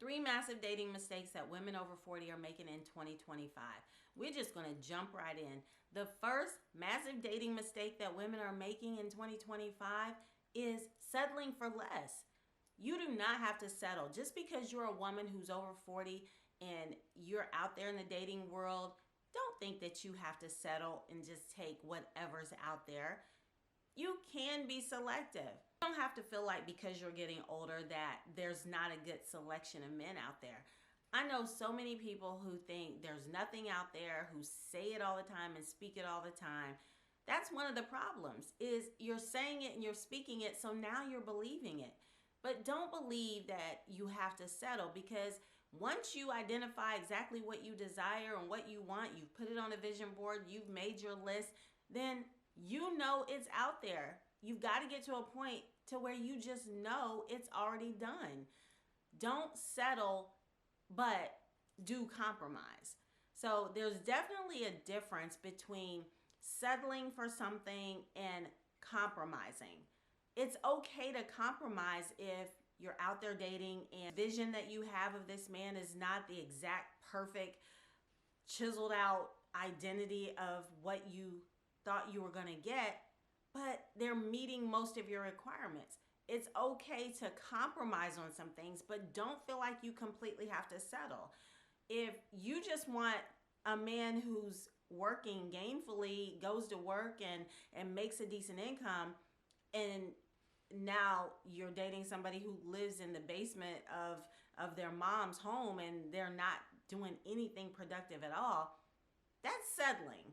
3 massive dating mistakes that women over 40 are making in 2025. We're just going to jump right in. The first massive dating mistake that women are making in 2025 is settling for less. You do not have to settle. Just because you're a woman who's over 40 and you're out there in the dating world, don't think that you have to settle and just take whatever's out there. You can be selective. You don't have to feel like because you're getting older that there's not a good selection of men out there. I know so many people who think there's nothing out there, who say it all the time and speak it all the time. That's one of the problems, is you're saying it and you're speaking it, so now you're believing it. But don't believe that you have to settle, because once you identify exactly what you desire and what you want, you've put it on a vision board, you've made your list, then you know it's out there. You've got to get to a point to where you just know it's already done. Don't settle, but do compromise. So there's definitely a difference between settling for something and compromising. It's okay to compromise if you're out there dating and the vision that you have of this man is not the exact perfect chiseled out identity of what you thought you were going to get, but they're meeting most of your requirements. It's okay to compromise on some things, but don't feel like you completely have to settle. If you just want a man who's working gainfully, goes to work and makes a decent income, and now you're dating somebody who lives in the basement of their mom's home and they're not doing anything productive at all, that's settling.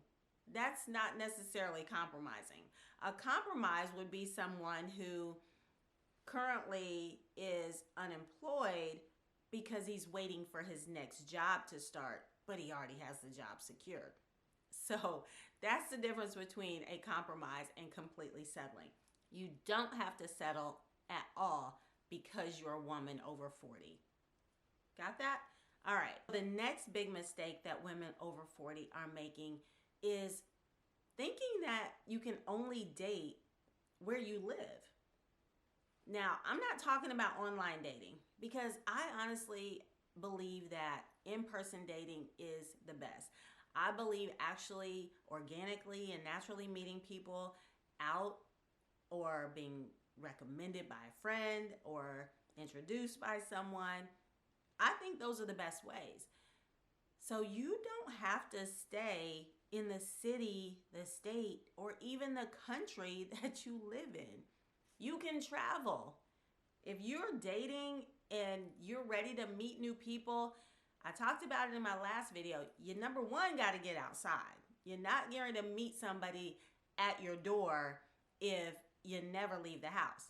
That's not necessarily compromising. A compromise would be someone who currently is unemployed because he's waiting for his next job to start, but he already has the job secured. So that's the difference between a compromise and completely settling. You don't have to settle at all because you're a woman over 40. Got that? All right. The next big mistake that women over 40 are making is thinking that you can only date where you live. Now, I'm not talking about online dating, because I honestly believe that in-person dating is the best. I believe actually organically and naturally meeting people out, or being recommended by a friend or introduced by someone, I think those are the best ways. So you don't have to stay in the city, the state, or even the country that you live in. You can travel. If you're dating and you're ready to meet new people, I talked about it in my last video, you number one got to get outside. You're not going to meet somebody at your door if you never leave the house.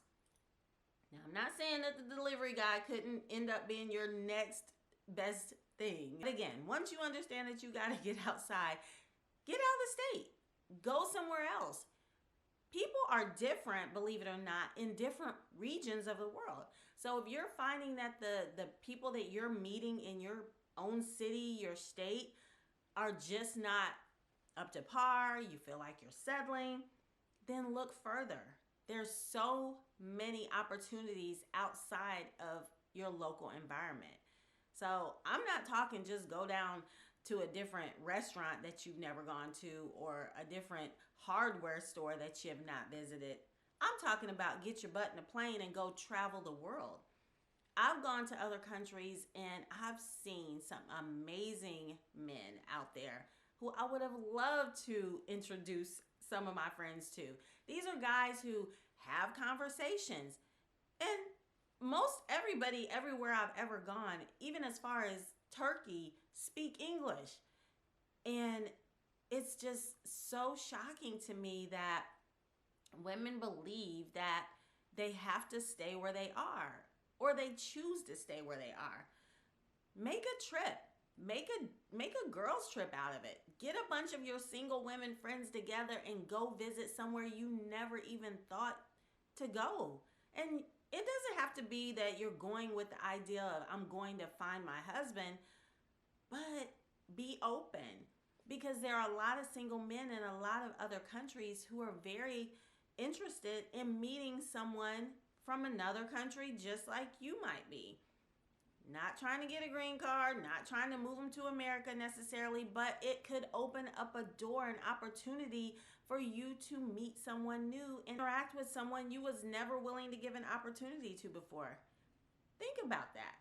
Now, I'm not saying that the delivery guy couldn't end up being your next best thing. But again, once you understand that you got to get outside, get out of the state. Go somewhere else. People are different, believe it or not, in different regions of the world. So if you're finding that the people that you're meeting in your own city, your state, are just not up to par, you feel like you're settling, then look further. There's so many opportunities outside of your local environment. So I'm not talking just go down to a different restaurant that you've never gone to, or a different hardware store that you have not visited. I'm talking about get your butt in a plane and go travel the world. I've gone to other countries and I've seen some amazing men out there who I would have loved to introduce some of my friends to. These are guys who have conversations, and most everybody everywhere I've ever gone, even as far as Turkey, speak English. And it's just so shocking to me that women believe that they have to stay where they are, or they choose to stay where they are. Make a trip. Make a girls trip out of it. Get a bunch of your single women friends together and go visit somewhere you never even thought to go. And it doesn't have to be that you're going with the idea of I'm going to find my husband, but be open, because there are a lot of single men in a lot of other countries who are very interested in meeting someone from another country just like you might be. Not trying to get a green card, not trying to move them to America necessarily, but it could open up a door, an opportunity for you to meet someone new, interact with someone you was never willing to give an opportunity to before. Think about that.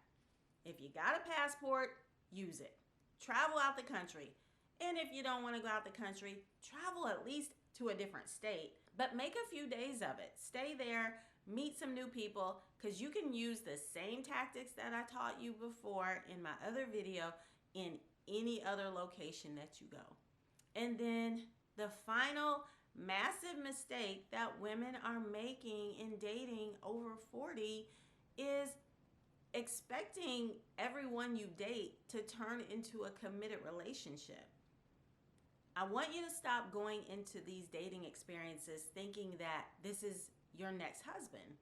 If you got a passport, use it. Travel out the country. And if you don't want to go out the country, travel at least to a different state, but make a few days of it. Stay there, meet some new people, because you can use the same tactics that I taught you before in my other video in any other location that you go. And then the final massive mistake that women are making in dating over 40 is expecting everyone you date to turn into a committed relationship. I want you to stop going into these dating experiences thinking that this is your next husband.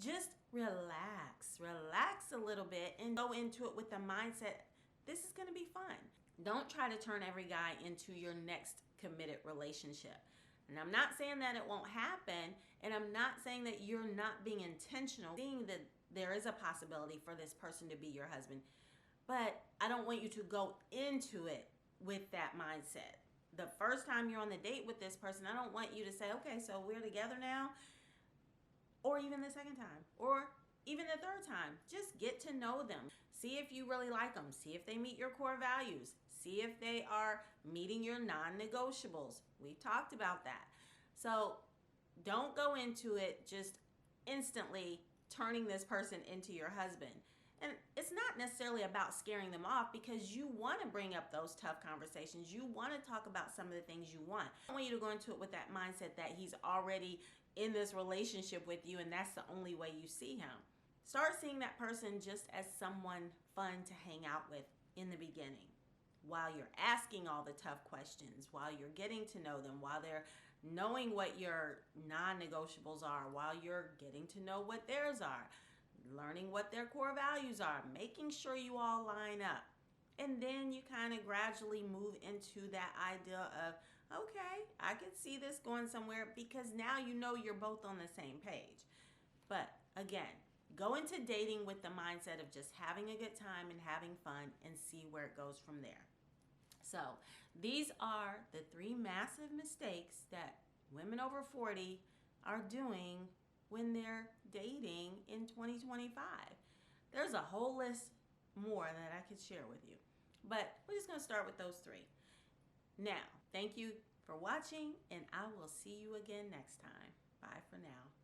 Just relax a little bit and go into it with the mindset, this is going to be fun. Don't try to turn every guy into your next committed relationship. And I'm not saying that it won't happen, and I'm not saying that you're not being intentional, seeing that there is a possibility for this person to be your husband. But I don't want you to go into it with that mindset. The first time you're on the date with this person, I don't want you to say, okay, so we're together now, or even the second time, or even the third time. Just get to know them. See if you really like them. See if they meet your core values. See if they are meeting your non-negotiables. We've talked about that. So don't go into it just instantly turning this person into your husband. And it's not necessarily about scaring them off, because you want to bring up those tough conversations. You want to talk about some of the things you want. I want you to go into it with that mindset that he's already in this relationship with you and that's the only way you see him. Start seeing that person just as someone fun to hang out with in the beginning, while you're asking all the tough questions, while you're getting to know them, while they're knowing what your non-negotiables are, while you're getting to know what theirs are, learning what their core values are, making sure you all line up. And then you kind of gradually move into that idea of, okay, I could see this going somewhere, because now you know you're both on the same page. But again, go into dating with the mindset of just having a good time and having fun, and see where it goes from there. So these are the 3 massive mistakes that women over 40 are doing when they're dating in 2025. There's a whole list more that I could share with you, but we're just going to start with those 3. Now, thank you for watching, and I will see you again next time. Bye for now.